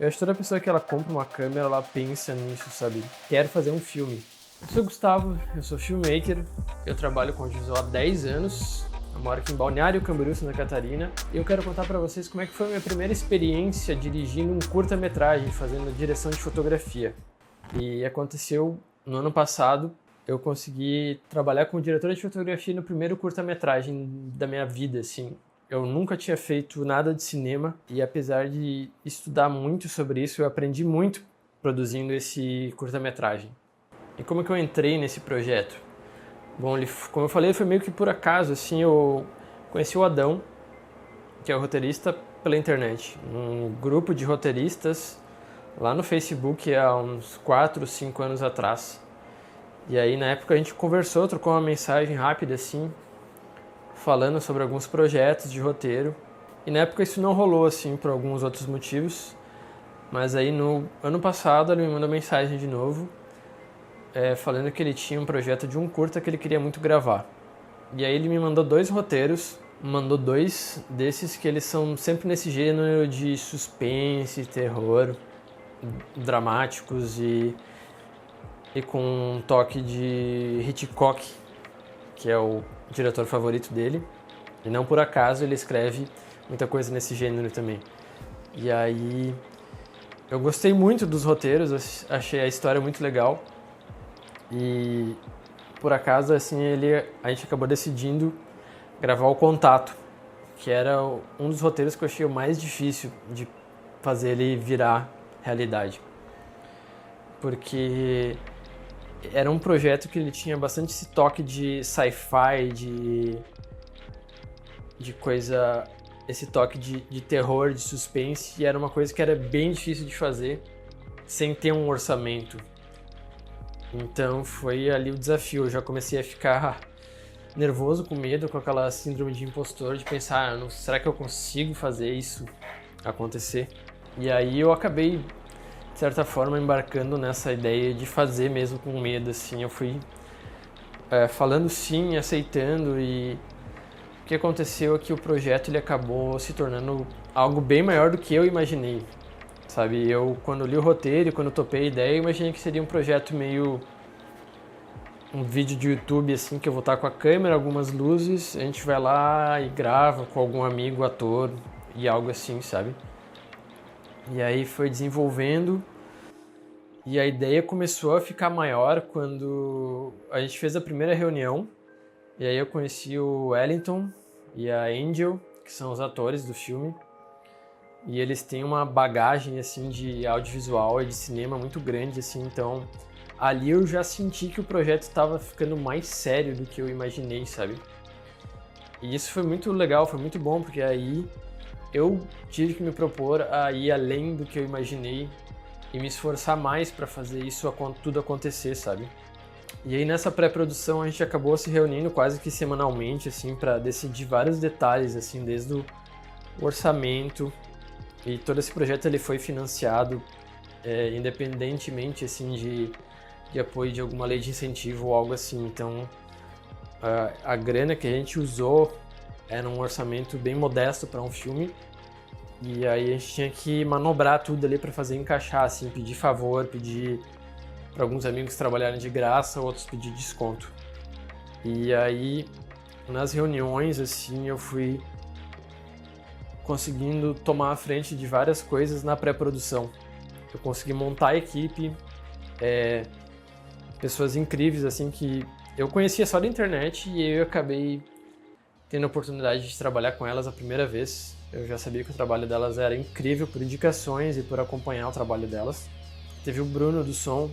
Eu acho que toda pessoa que ela compra uma câmera, ela pensa nisso, sabe? Quero fazer um filme. Eu sou o Gustavo, eu sou filmmaker, eu trabalho com audiovisual há 10 anos, eu moro aqui em Balneário Camboriú, Santa Catarina, e eu quero contar pra vocês como é que foi a minha primeira experiência dirigindo um curta-metragem, fazendo direção de fotografia. E aconteceu no ano passado, eu consegui trabalhar como diretor de fotografia no primeiro curta-metragem da minha vida, assim. Eu nunca tinha feito nada de cinema e apesar de estudar muito sobre isso, eu aprendi muito produzindo esse curta-metragem. E como que eu entrei nesse projeto? Bom, como eu falei, foi meio que por acaso, assim, eu conheci o Adão, que é o roteirista, pela internet. Um grupo de roteiristas lá no Facebook há uns 4, 5 anos atrás. E aí, na época, a gente conversou, trocou uma mensagem rápida, assim, falando sobre alguns projetos de roteiro. E na época isso não rolou, assim, por alguns outros motivos. Mas aí, no ano passado, ele me mandou mensagem de novo, falando que ele tinha um projeto de um curta que ele queria muito gravar. E aí ele me mandou 2 roteiros, mandou 2 desses que eles são sempre nesse gênero de suspense, terror, dramáticos e com um toque de Hitchcock, que é o diretor favorito dele. E não por acaso ele escreve muita coisa nesse gênero também. E aí eu gostei muito dos roteiros, achei a história muito legal. E por acaso assim a gente acabou decidindo gravar o Contato, que era um dos roteiros que eu achei o mais difícil de fazer ele virar realidade. Porque era um projeto que ele tinha bastante esse toque de sci-fi, de coisa, esse toque de terror, de suspense, e era uma coisa que era bem difícil de fazer sem ter um orçamento. Então foi ali o desafio, eu já comecei a ficar nervoso, com medo, com aquela síndrome de impostor, de pensar, será que eu consigo fazer isso acontecer? E aí eu acabei, de certa forma, embarcando nessa ideia de fazer mesmo com medo, assim. Eu fui falando sim, aceitando, e o que aconteceu é que o projeto ele acabou se tornando algo bem maior do que eu imaginei, sabe? Eu, quando li o roteiro e quando topei a ideia, eu imaginei que seria um projeto meio um vídeo de YouTube, assim, que eu vou estar com a câmera, algumas luzes, a gente vai lá e grava com algum amigo, ator e algo assim, sabe? E aí foi desenvolvendo e a ideia começou a ficar maior quando a gente fez a primeira reunião. E aí eu conheci o Wellington e a Angel, que são os atores do filme. E eles têm uma bagagem assim de audiovisual e de cinema muito grande, assim, então ali eu já senti que o projeto estava ficando mais sério do que eu imaginei, sabe? E isso foi muito legal, foi muito bom, porque aí eu tive que me propor a ir além do que eu imaginei e me esforçar mais para fazer isso tudo acontecer, sabe? E aí nessa pré-produção a gente acabou se reunindo quase que semanalmente, assim, para decidir vários detalhes, assim, desde o orçamento. E todo esse projeto ele foi financiado independentemente, assim, de apoio de alguma lei de incentivo ou algo assim. Então a grana que a gente usou era um orçamento bem modesto para um filme. E aí a gente tinha que manobrar tudo ali para fazer encaixar, assim, pedir favor, pedir para alguns amigos trabalharem de graça, outros pedir desconto. E aí nas reuniões, assim, eu fui conseguindo tomar a frente de várias coisas na pré-produção. Eu consegui montar a equipe, pessoas incríveis, assim, que eu conhecia só da internet e eu acabei tendo a oportunidade de trabalhar com elas a primeira vez. Eu já sabia que o trabalho delas era incrível por indicações e por acompanhar o trabalho delas. Teve o Bruno do som,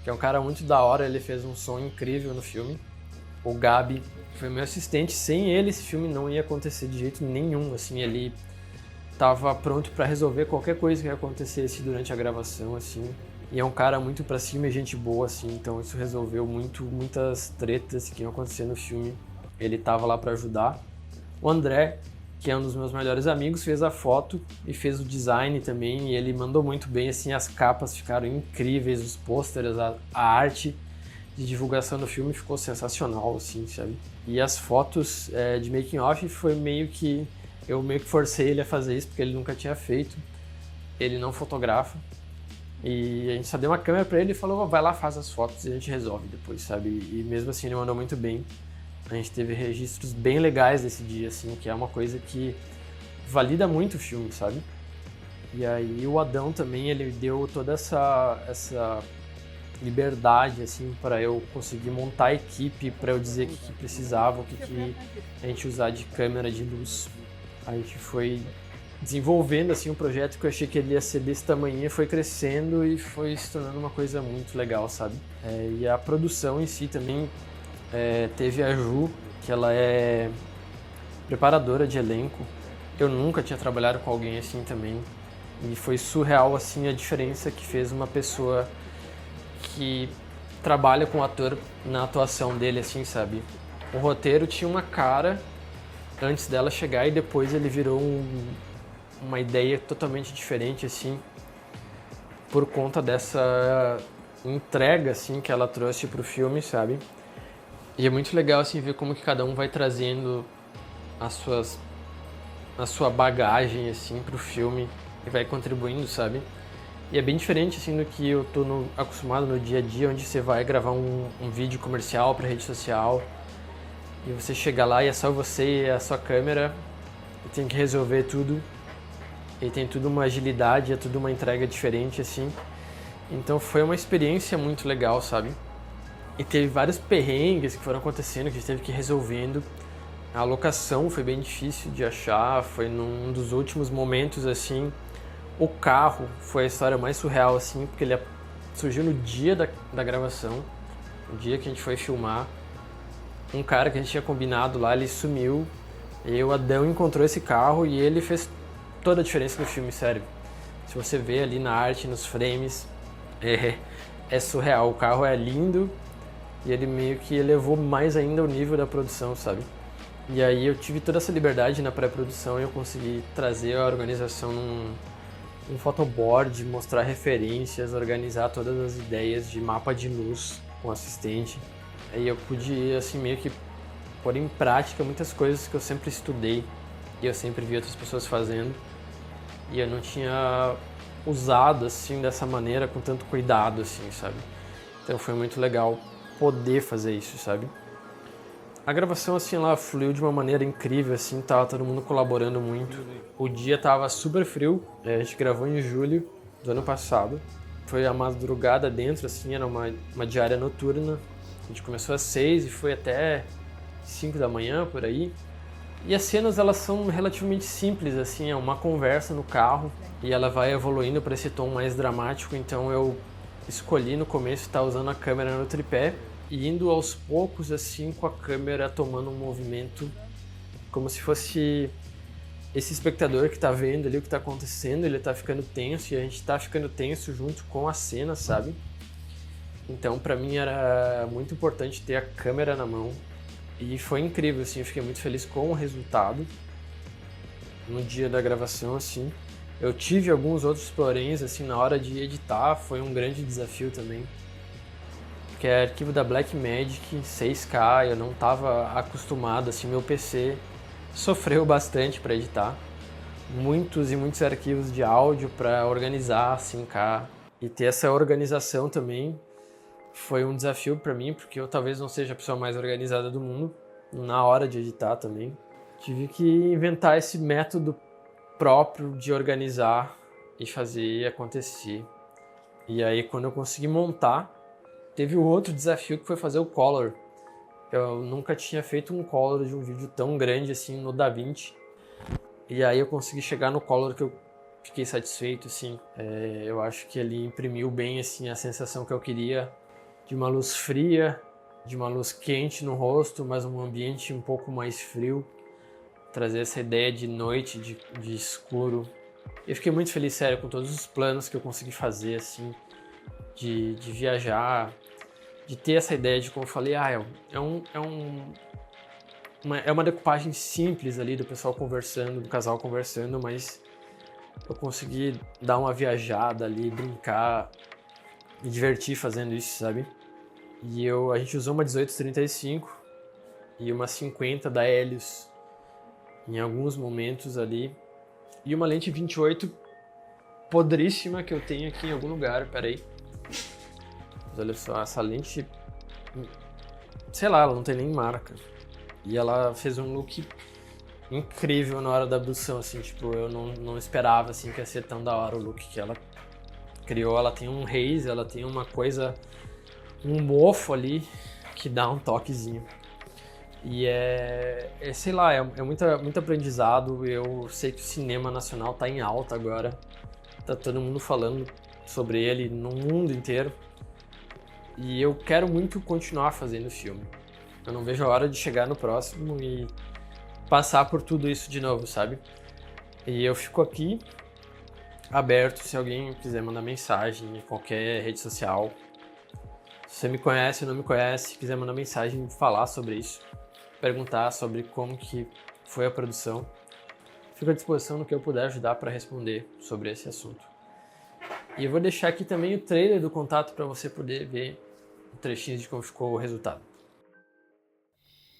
que é um cara muito da hora, ele fez um som incrível no filme. O Gabi foi meu assistente, sem ele esse filme não ia acontecer de jeito nenhum, assim, ele estava pronto para resolver qualquer coisa que acontecesse durante a gravação, assim. E é um cara muito pra cima e gente boa, assim, então isso resolveu muitas tretas que iam acontecer no filme. Ele tava lá para ajudar. O André, que é um dos meus melhores amigos, fez a foto e fez o design também, e ele mandou muito bem, assim, as capas ficaram incríveis, os pôsteres, a arte de divulgação do filme ficou sensacional, assim, sabe? E as fotos de making off foi eu meio que forcei ele a fazer isso, porque ele nunca tinha feito. ele não fotografa. E a gente só deu uma câmera pra ele e falou, vai lá, faz as fotos e a gente resolve depois, sabe? E mesmo assim ele mandou muito bem. A gente teve registros bem legais desse dia, assim, que é uma coisa que valida muito o filme, sabe? E aí o Adão também, ele deu toda essa liberdade, assim, para eu conseguir montar a equipe, para eu dizer o que precisava, o que a gente usar de câmera, de luz. A gente foi desenvolvendo, assim, um projeto que eu achei que ele ia ser desse tamanho, foi crescendo e foi se tornando uma coisa muito legal, sabe? E a produção em si também teve a Ju, que ela é preparadora de elenco. Eu nunca tinha trabalhado com alguém assim também. E foi surreal, assim, a diferença que fez uma pessoa que trabalha com o ator na atuação dele, assim, sabe? O roteiro tinha uma cara antes dela chegar e depois ele virou uma ideia totalmente diferente, assim, por conta dessa entrega, assim, que ela trouxe pro filme, sabe? E é muito legal, assim, ver como que cada um vai trazendo a sua bagagem, assim, pro filme e vai contribuindo, sabe? E é bem diferente, assim, do que eu tô acostumado no dia a dia, onde você vai gravar um vídeo comercial pra rede social e você chega lá e é só você e a sua câmera e tem que resolver tudo. E tem tudo uma agilidade, é tudo uma entrega diferente, assim. Então foi uma experiência muito legal, sabe? E teve vários perrengues que foram acontecendo, que a gente teve que ir resolvendo. A locação foi bem difícil de achar, foi num dos últimos momentos, assim. O carro foi a história mais surreal, assim, porque ele surgiu no dia da gravação, no dia que a gente foi filmar. Um cara que a gente tinha combinado lá, ele sumiu, e o Adão encontrou esse carro e ele fez toda a diferença no filme, sério. Se você vê ali na arte, nos frames, é surreal. O carro é lindo e ele meio que elevou mais ainda o nível da produção, sabe? E aí eu tive toda essa liberdade na pré-produção e eu consegui trazer a organização num photoboard, mostrar referências, organizar todas as ideias de mapa de luz com o assistente. Aí eu pude, assim, meio que pôr em prática muitas coisas que eu sempre estudei e eu sempre vi outras pessoas fazendo. E eu não tinha usado, assim, dessa maneira, com tanto cuidado, assim, sabe? Então foi muito legal poder fazer isso, sabe? A gravação, assim, ela fluiu de uma maneira incrível, assim, tava todo mundo colaborando muito. O dia tava super frio, a gente gravou em julho do ano passado. Foi a madrugada dentro, assim, era uma diária noturna. A gente começou às 6 e foi até 5 da manhã, por aí. E as cenas, elas são relativamente simples, assim, é uma conversa no carro e ela vai evoluindo para esse tom mais dramático, então eu escolhi no começo estar usando a câmera no tripé e indo aos poucos, assim, com a câmera tomando um movimento como se fosse esse espectador que tá vendo ali o que tá acontecendo, ele tá ficando tenso e a gente tá ficando tenso junto com a cena, sabe? Então, pra mim era muito importante ter a câmera na mão. E foi incrível, assim, eu fiquei muito feliz com o resultado no dia da gravação, assim. Eu tive alguns outros poréns, assim, na hora de editar, foi um grande desafio também. Porque é arquivo da Blackmagic, 6K, eu não estava acostumado, assim, meu PC sofreu bastante para editar. Muitos e muitos arquivos de áudio para organizar, 5K. E ter essa organização também foi um desafio para mim, porque eu talvez não seja a pessoa mais organizada do mundo, na hora de editar também. Tive que inventar esse método próprio de organizar e fazer acontecer. E aí, quando eu consegui montar, teve o outro desafio que foi fazer o color. Eu nunca tinha feito um color de um vídeo tão grande assim no DaVinci. E aí eu consegui chegar no color que eu fiquei satisfeito, assim. Eu acho que ele imprimiu bem, assim, a sensação que eu queria de uma luz fria, de uma luz quente no rosto, mas um ambiente um pouco mais frio. Trazer essa ideia de noite, de escuro. Eu fiquei muito feliz, sério, com todos os planos que eu consegui fazer, assim, de viajar, de ter essa ideia de, como eu falei, é uma decupagem simples ali do pessoal conversando, do casal conversando, mas eu consegui dar uma viajada ali, brincar, me divertir fazendo isso, sabe? E a gente usou uma 1835 e uma 50 da Helios em alguns momentos ali, e uma lente 28 podríssima que eu tenho aqui em algum lugar, peraí. Mas olha só, essa lente, sei lá, ela não tem nem marca. E ela fez um look incrível na hora da abdução, assim, tipo, eu não esperava, assim, que ia ser tão da hora o look que ela criou. Ela tem um haze, ela tem uma coisa, um mofo ali, que dá um toquezinho. E sei lá, é muito aprendizado. Eu sei que o cinema nacional tá em alta agora. Tá todo mundo falando sobre ele no mundo inteiro. E eu quero muito continuar fazendo filme. Eu não vejo a hora de chegar no próximo e passar por tudo isso de novo, sabe? E eu fico aqui aberto se alguém quiser mandar mensagem em qualquer rede social. Se você me conhece ou não me conhece, quiser mandar mensagem e falar sobre isso, perguntar sobre como que foi a produção, fico à disposição no que eu puder ajudar para responder sobre esse assunto. E eu vou deixar aqui também o trailer do Contato para você poder ver trechinhos de como ficou o resultado.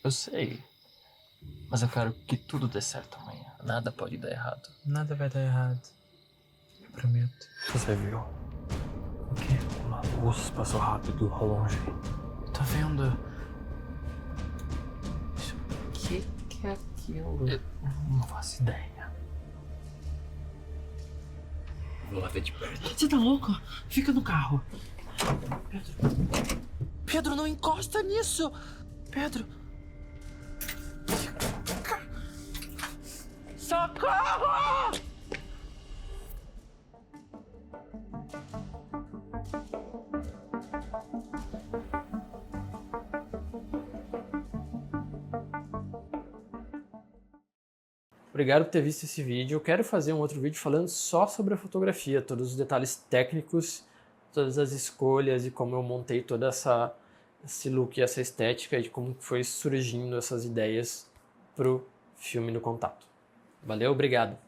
Eu sei, mas eu quero que tudo dê certo amanhã. Nada pode dar errado. Nada vai dar errado. Eu prometo. Você viu? O quê? Uma luz passou rápido ao longe. Tô vendo. O que é aquilo? Eu não faço ideia. Vou lá ver de perto. Você tá louco? Fica no carro. Pedro. Pedro, não encosta nisso! Pedro. Socorro! Obrigado por ter visto esse vídeo. Eu quero fazer um outro vídeo falando só sobre a fotografia, todos os detalhes técnicos, todas as escolhas e como eu montei toda esse look, essa estética e de como foi surgindo essas ideias pro filme do Contato. Valeu, obrigado!